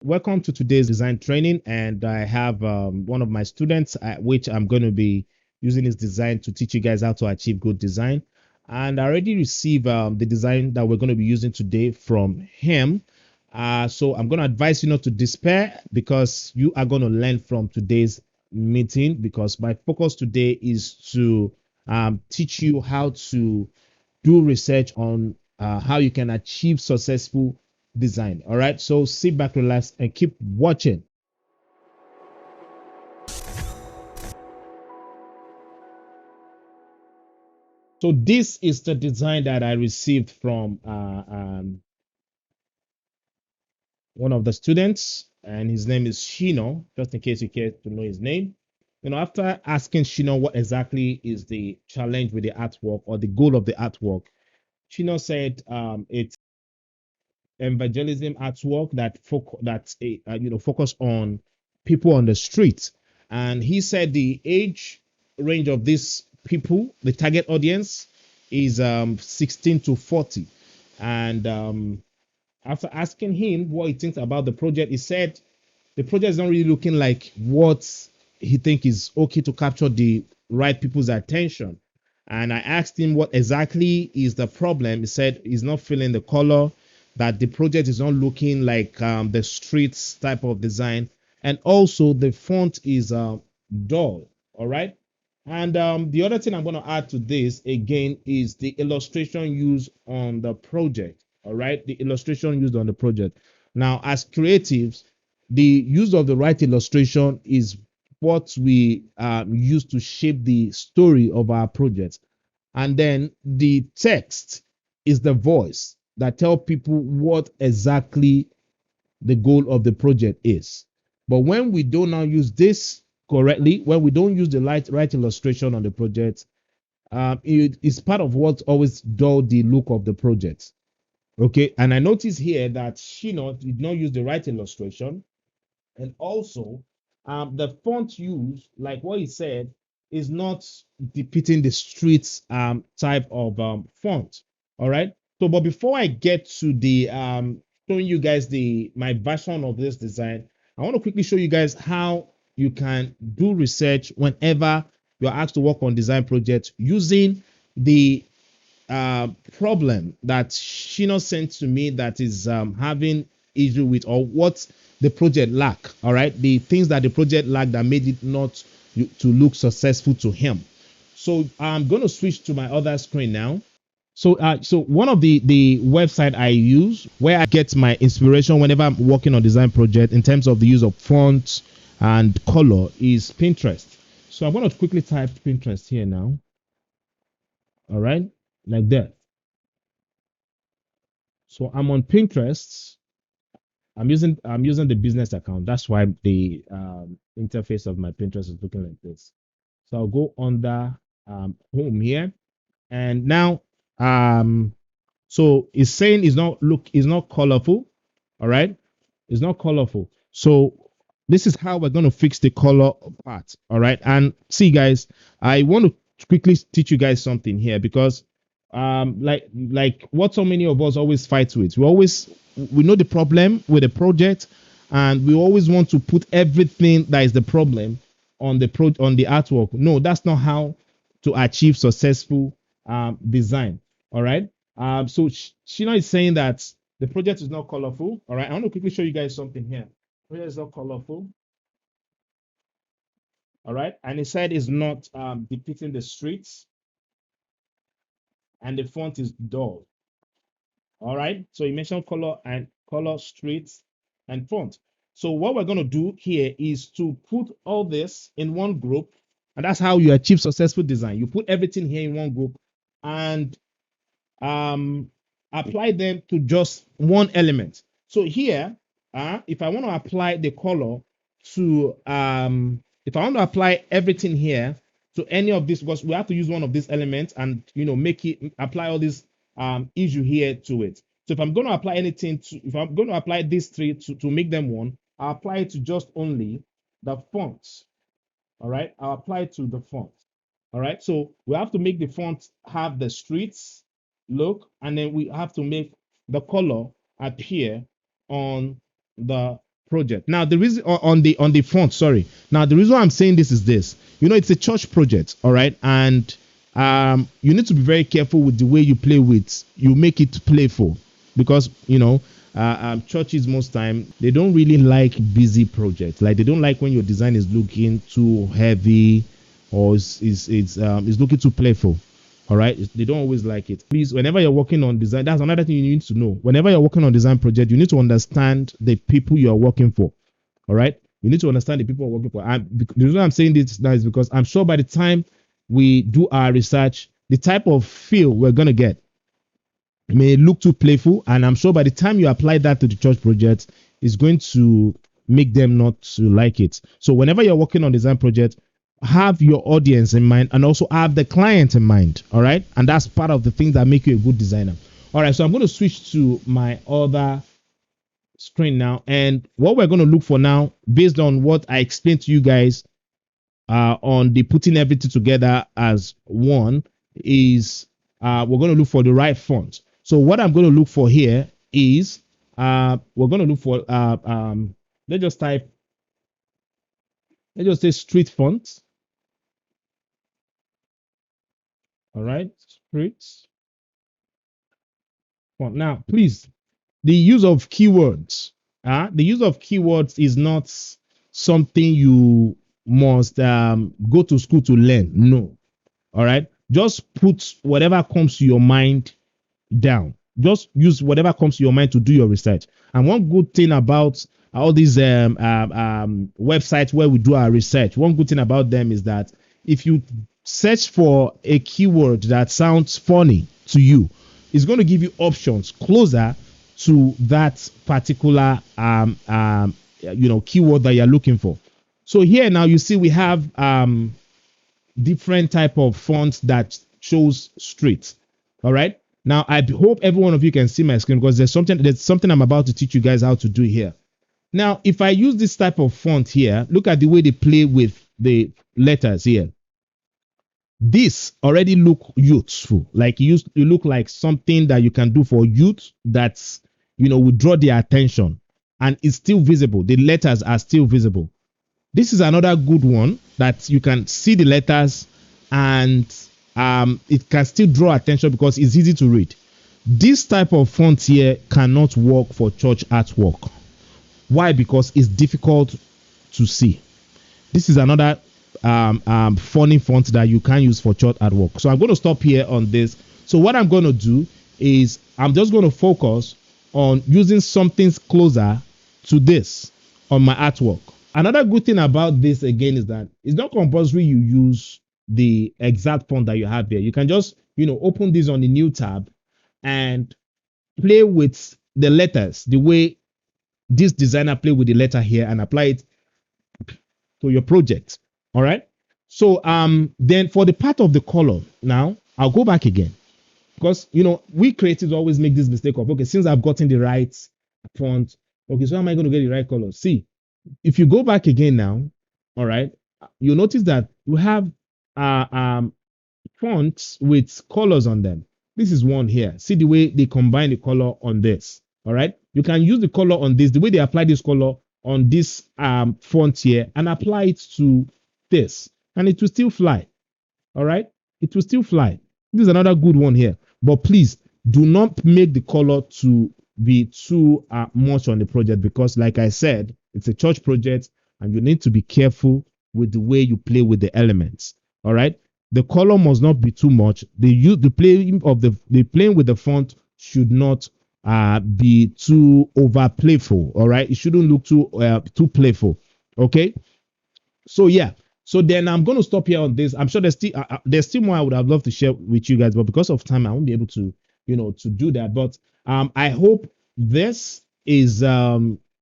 Welcome to today's design training, and I have one of my students, which I'm going to be using his design to teach you guys how to achieve good design. And I already received the design that we're going to be using today from him. So I'm going to advise you not to despair because you are going to learn from today's meeting. Because my focus today is to teach you how to do research on how you can achieve successful design. All right. So sit back, relax, and keep watching. So this is the design that I received from one of the students, and his name is Shino. Just in case you care to know his name. After asking Shino what exactly is the challenge with the artwork or the goal of the artwork, Shino said it's evangelism artwork that focus on people on the street. And he said the age range of these people, the target audience, is 16 to 40. And after asking him what he thinks about the project, he said the project is not really looking like what he think is okay to capture the right people's attention. And I asked him what exactly is the problem. He said he's not feeling the color, that the project is not looking like the streets type of design, and also the font is dull. All right. And the other thing I'm going to add to this again is the illustration used on the project. All right, the illustration used on the project. Now, as creatives, the use of the right illustration is what we use to shape the story of our project. And then the text is the voice that tell people what exactly the goal of the project is. But when we do not use this correctly, when we don't use the right illustration on the project, it is part of what always dull the look of the project. Okay, and I notice here that Shino did not use the right illustration, and also the font used, like what he said, is not depicting the streets type of font. All right. So, but before I get to the showing you guys the my version of this design, I want to quickly show you guys how you can do research whenever you're asked to work on design projects using the problem that Shino sent to me that is having issue with, or what the project lack. All right, the things that the project lacked that made it not to look successful to him. So I'm going to switch to my other screen now. So one of the website I use where I get my inspiration whenever I'm working on design project in terms of the use of fonts and color is Pinterest. So I'm going to quickly type Pinterest here now. All right, like that. So I'm on Pinterest. I'm using the business account. That's why the interface of my Pinterest is looking like this. So I'll go under home here, and now so it's saying it's not colorful. All right, it's not colorful. So this is how we're going to fix the color part. All right, and see guys, I want to quickly teach you guys something here because like what so many of us always fight with. We know the problem with the project, and we always want to put everything that is the problem on the artwork. No, that's not how to achieve successful design. All right. So Shina is saying that the project is not colorful. All right. I want to quickly show you guys something here. Project is not colorful. All right. And it said it's not depicting the streets, and the font is dull. All right. So you mentioned color, streets, and font. So what we're going to do here is to put all this in one group, and that's how you achieve successful design. You put everything here in one group and um, apply them to just one element. So here, if I want to apply the color to, if I want to apply everything here to any of this, because we have to use one of these elements and make it apply all this issue here to it. So if I'm going to apply anything to, if I'm going to apply these three to make them one, I'll apply it to just only the fonts. All right, I'll apply it to the font. All right, so we have to make the font have the streets look, and then we have to make the color appear on the project. Now the reason on the font, sorry. Now the reason I'm saying this is this. It's a church project, all right, and you need to be very careful with the way you play with. You make it playful because churches most time they don't really like busy projects. Like they don't like when your design is looking too heavy or is looking too playful. All right, they don't always like it. Please, whenever you're working on design, that's another thing you need to know. Whenever you're working on design project, you need to understand the people you are working for. All right, you need to understand the people you're working for. And the reason I'm saying this now is because I'm sure by the time we do our research, the type of feel we're gonna get may look too playful, and I'm sure by the time you apply that to the church project, it's going to make them not to like it. So whenever you're working on design project, have your audience in mind and also have the client in mind. All right, and that's part of the things that make you a good designer. All right, so I'm going to switch to my other screen now, and what we're going to look for now, based on what I explained to you guys on the putting everything together as one, is we're going to look for the right font. So what I'm going to look for here is we're going to look for let's just say street font. All right, street font. Now, please, the use of keywords. The use of keywords is not something you must go to school to learn. No. All right. Just put whatever comes to your mind down. Just use whatever comes to your mind to do your research. And one good thing about all these websites where we do our research, one good thing about them is that if you search for a keyword that sounds funny to you, it's going to give you options closer to that particular keyword that you're looking for. So here now you see we have different type of fonts that shows street. All right. Now I hope every one of you can see my screen because there's something I'm about to teach you guys how to do here. Now, if I use this type of font here, look at the way they play with the letters here. This already look youthful, like you look like something that you can do for youth that's will draw their attention, and it's still visible. The letters are still visible. This is another good one that you can see the letters and it can still draw attention because it's easy to read. This type of font here cannot work for church artwork. Why? Because it's difficult to see. This is another funny font that you can use for church artwork. So I'm going to stop here on this. So what I'm going to do is I'm just going to focus on using something closer to this on my artwork. Another good thing about this again is that it's not compulsory you use the exact font that you have here. You can just open this on the new tab and play with the letters the way this designer play with the letter here and apply it to your project. All right. So then for the part of the color, now I'll go back again because we creatives always make this mistake of, okay, since I've gotten the right font, okay, so how am I going to get the right color? See, if you go back again now, all right, you'll notice that you have fonts with colors on them. This is one here. See the way they combine the color on this. All right, you can use the color on this, the way they apply this color on this font here, and apply it to this, and it will still fly. All right, it will still fly. This is another good one here, but please do not make the color to be too much on the project because, like I said, it's a church project and you need to be careful with the way you play with the elements. All right, the color must not be too much. The playing with the font should not be too over playful. All right, it shouldn't look too playful. Okay, so yeah. So then I'm going to stop here on this. I'm sure there's still more I would have loved to share with you guys, but because of time, I won't be able to to do that. But I hope this is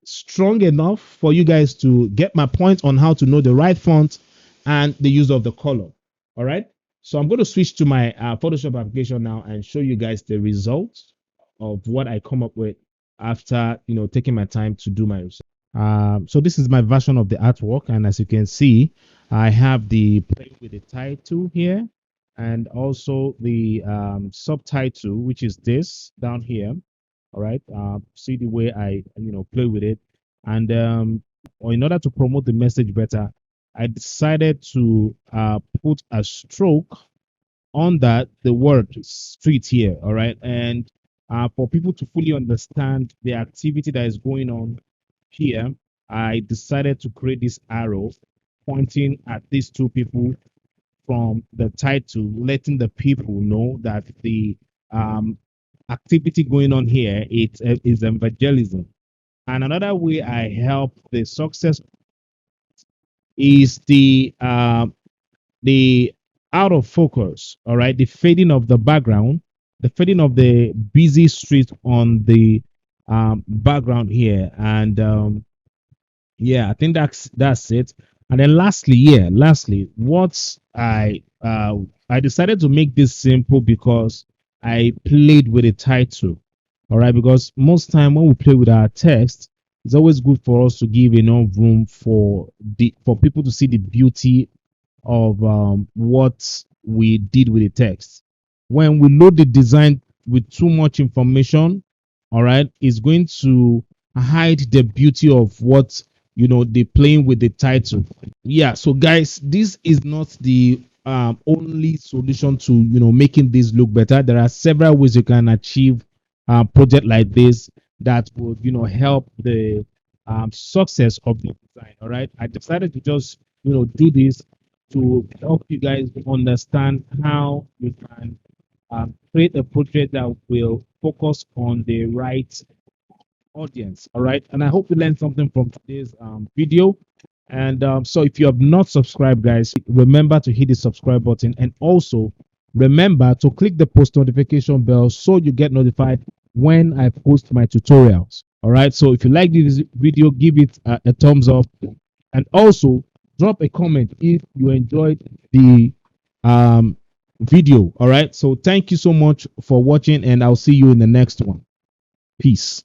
strong enough for you guys to get my point on how to know the right font and the use of the color. All right. So I'm going to switch to my Photoshop application now and show you guys the results of what I come up with after taking my time to do my research. So this is my version of the artwork, and as you can see, I have the play with the title here, and also the subtitle, which is this down here. All right. See the way I play with it. and or in order to promote the message better, I decided to put a stroke on that the word street here. All right, and for people to fully understand the activity that is going on here, I decided to create this arrow pointing at these two people from the title, letting the people know that the um, activity going on here is evangelism. And another way I help the success is the out of focus. All right, the fading of the background, the fading of the busy street on the background here, and yeah, I think that's it. And then lastly, what I decided to make this simple because I played with the title. All right, because most time when we play with our text, it's always good for us to give enough room for people to see the beauty of what we did with the text. When we load the design with too much information, all right, it's going to hide the beauty of what they playing with the title. Yeah, so guys, this is not the only solution to making this look better. There are several ways you can achieve a project like this that would help the success of the design. All right, I decided to just do this to help you guys understand how you can create a project that will focus on the right audience. All right. And I hope you learned something from today's video. And so if you have not subscribed, guys, remember to hit the subscribe button and also remember to click the post notification bell so you get notified when I post my tutorials. All right. So if you like this video, give it a thumbs up and also drop a comment if you enjoyed the video. All right. So thank you so much for watching and I'll see you in the next one. Peace.